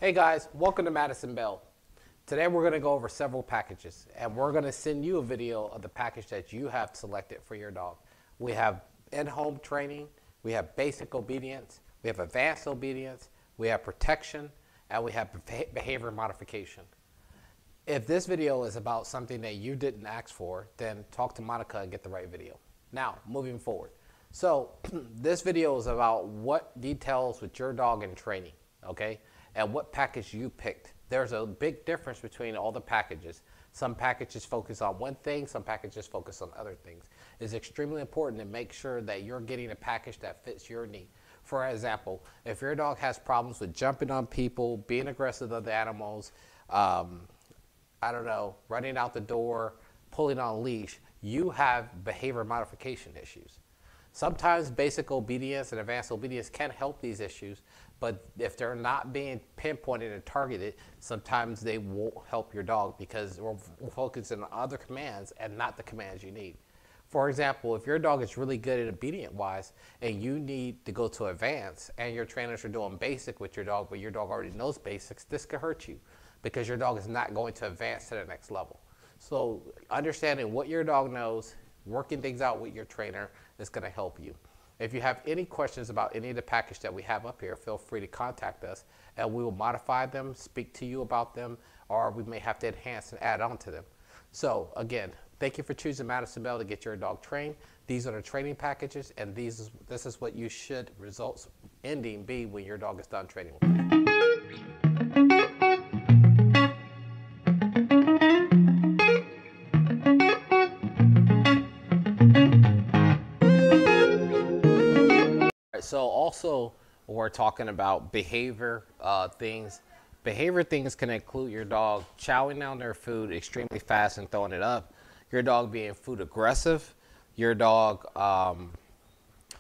Hey guys, welcome to Madison Bell. Today we're going to go over several packages and we're going to send you a video of the package that you have selected for your dog. We have in-home training, we have basic obedience, we have advanced obedience, we have protection, and we have behavior modification. If this video is about something that you didn't ask for, then talk to Monica and get the right video. Now, moving forward. So this video is about what details with your dog in training, okay? And what package you picked. There's a big difference between all the packages. Some packages focus on one thing, some packages focus on other things. It's extremely important to make sure that you're getting a package that fits your need. For example, if your dog has problems with jumping on people, being aggressive with other animals, I don't know, running out the door, pulling on a leash, you have behavior modification issues. Sometimes basic obedience and advanced obedience can help these issues, but if they're not being pinpointed and targeted, sometimes they won't help your dog because we're focusing on other commands and not the commands you need. For example, if your dog is really good at obedient-wise and you need to go to advanced and your trainers are doing basic with your dog, but your dog already knows basics, this could hurt you because your dog is not going to advance to the next level. So understanding what your dog knows, working things out with your trainer is going to help you. If you have any questions about any of the package that we have up here, feel free to contact us and we will modify them, speak to you about them, or we may have to enhance and add on to them. So again, thank you for choosing Madison Bell to get your dog trained. These are the training packages and this is what you should results ending be when your dog is done training with you. So also we're talking about behavior things. Behavior things can include your dog chowing down their food extremely fast and throwing it up, your dog being food aggressive, your dog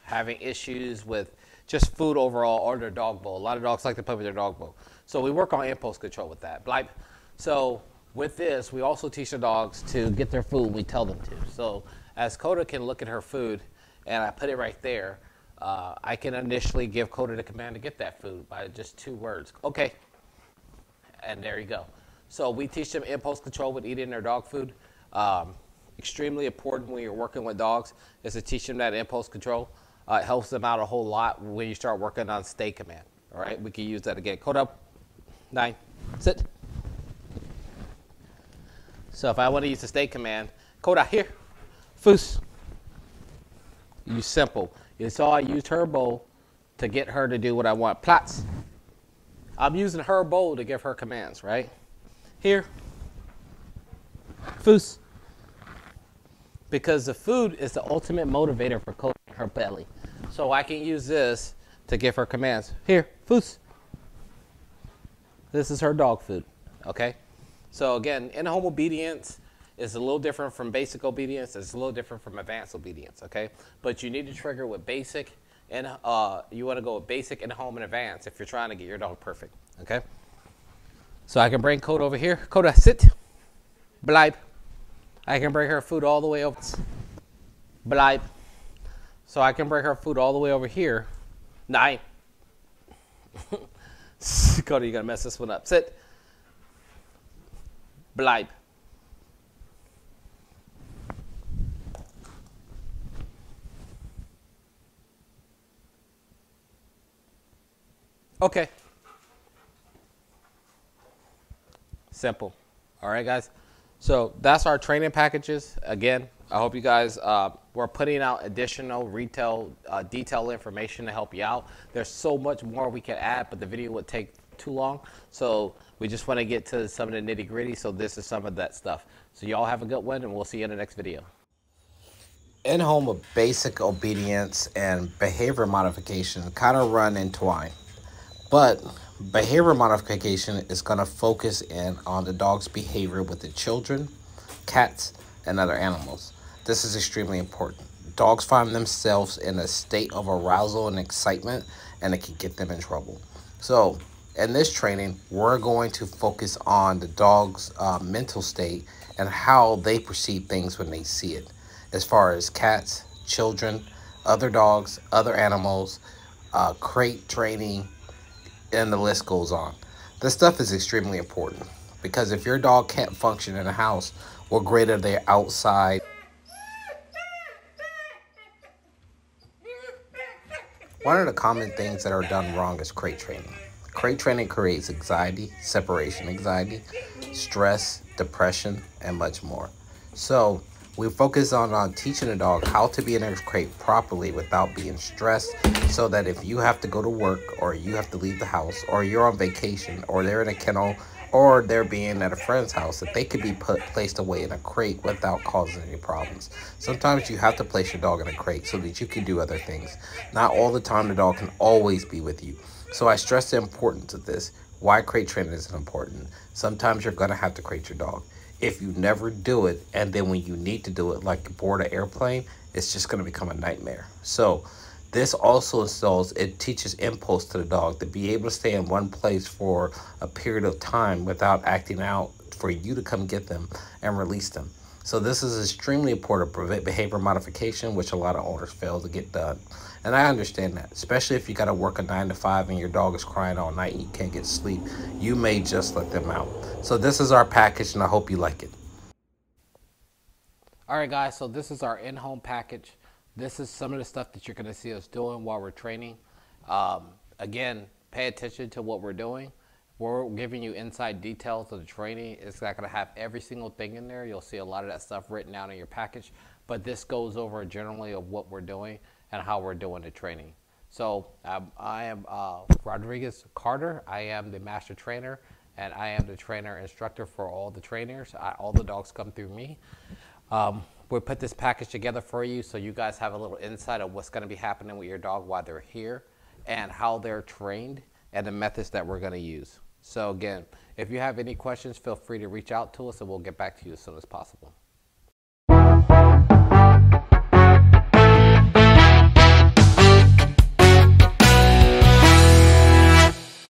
having issues with just food overall or their dog bowl. A lot of dogs like to play with their dog bowl. So we work on impulse control with that. So with this, we also teach the dogs to get their food when we tell them to. So as Coda can look at her food and I put it right there, I can initially give Coda the command to get that food by just 2 words. Okay. And there you go. So we teach them impulse control with eating their dog food. Extremely important when you're working with dogs is to teach them that impulse control. It helps them out a whole lot when you start working on stay command. All right, we can use that again. Coda, 9, sit. So if I want to use the stay command, Coda, here, foos. Use simple. You saw I used her bowl to get her to do what I want. Plots. I'm using her bowl to give her commands, right? Here. Foos. Because the food is the ultimate motivator for Coda in her belly. So I can use this to give her commands. Here. Foos. This is her dog food. Okay? So again, in-home obedience is a little different from basic obedience. It's a little different from advanced obedience, okay? But you need to trigger with basic, and you want to go with basic, in-home, and advanced if you're trying to get your dog perfect, okay? So I can bring Coda over here. Coda, sit. Bleib. I can bring her food all the way over. Bleib. So I can bring her food all the way over here. 9. Coda, you're going to mess this one up. Sit. Bleib. Okay. Simple. All right, guys. So that's our training packages. Again, I hope you guys, we're putting out additional retail detail information to help you out. There's so much more we can add, but the video would take too long. So we just want to get to some of the nitty gritty. So this is some of that stuff. So y'all have a good one and we'll see you in the next video. In-home basic obedience and behavior modification kind of run entwined. But behavior modification is going to focus in on the dog's behavior with the children, cats, and other animals. This is extremely important. Dogs find themselves in a state of arousal and excitement, and it can get them in trouble. So in this training, we're going to focus on the dog's mental state and how they perceive things when they see it. As far as cats, children, other dogs, other animals, crate training, and the list goes on. This stuff is extremely important because if your dog can't function in a house, what great are they outside? One of the common things that are done wrong is crate training. Crate training creates anxiety, separation anxiety, stress, depression, and much more. So we focus on teaching a dog how to be in a crate properly without being stressed, so that if you have to go to work or you have to leave the house or you're on vacation or they're in a kennel or they're being at a friend's house, that they could be placed away in a crate without causing any problems. Sometimes you have to place your dog in a crate so that you can do other things. Not all the time the dog can always be with you. So I stress the importance of this. Why crate training is important. Sometimes you're going to have to crate your dog. If you never do it, and then when you need to do it, like board an airplane, it's just going to become a nightmare. So this also installs, it teaches impulse to the dog to be able to stay in one place for a period of time without acting out for you to come get them and release them. So this is extremely important behavior modification, which a lot of owners fail to get done. And I understand that, especially if you got to work a 9 to 5 and your dog is crying all night and you can't get sleep, you may just let them out. So this is our package and I hope you like it. All right, guys, so this is our in-home package. This is some of the stuff that you're going to see us doing while we're training. Again, pay attention to what we're doing. We're giving you inside details of the training. It's not going to have every single thing in there. You'll see a lot of that stuff written out in your package, but this goes over generally of what we're doing and how we're doing the training. So I am Rodriguez Carter. I am the master trainer, and I am the trainer instructor for all the trainers. All the dogs come through me. We put this package together for you so you guys have a little insight of what's going to be happening with your dog while they're here and how they're trained and the methods that we're going to use. So again, if you have any questions, feel free to reach out to us and we'll get back to you as soon as possible.